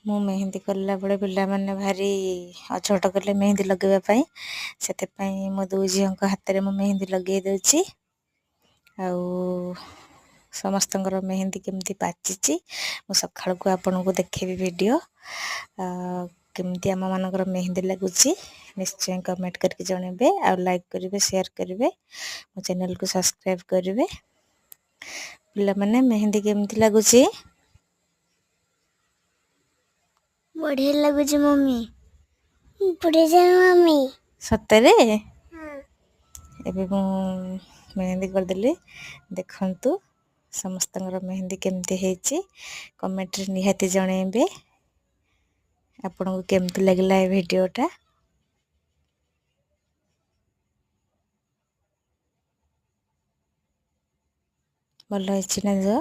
ମୁଁ ମେହେନ୍ଦି କଲା ବେଳେ ପିଲାମାନେ ଭାରି ଅଝଟ କଲେ ମେହେନ୍ଦି ଲଗାଇବା ପାଇଁ। ସେଥିପାଇଁ ମୋ ଦୁଇ ଝିଅଙ୍କ ହାତରେ ମୁଁ ମେହେନ୍ଦି ଲଗାଇ ଦେଉଛି। ଆଉ ସମସ୍ତଙ୍କର ମେହେନ୍ଦି କେମିତି ପାଚିଛି ମୁଁ ସକାଳକୁ ଆପଣଙ୍କୁ ଦେଖେଇବି ଭିଡ଼ିଓ। କେମିତି ଆମମାନଙ୍କର ମେହେନ୍ଦି ଲାଗୁଛି ନିଶ୍ଚୟ କମେଣ୍ଟ କରିକି ଜଣେଇବେ। ଆଉ ଲାଇକ୍ କରିବେ, ସେୟାର କରିବେ, ମୋ ଚ୍ୟାନେଲକୁ ସବସ୍କ୍ରାଇବ୍ କରିବେ। ପିଲାମାନେ ମେହେନ୍ଦି କେମିତି ଲାଗୁଛି? ବଢିଆ ଲାଗୁଛି ମମ୍ମି। ବଢିଆ ମମ୍ମି। ସତରେ? ଏବେ ମୁଁ ମେହେନ୍ଦି କରିଦେଲି। ଦେଖନ୍ତୁ ସମସ୍ତଙ୍କର ମେହେନ୍ଦି କେମିତି ହେଇଛି କମେଣ୍ଟରେ ନିହାତି ଜଣେଇବେ। ଆପଣଙ୍କୁ କେମିତି ଲାଗିଲା ଏ ଭିଡ଼ିଓଟା? ଭଲ ହେଇଛି ନା ଝିଅ?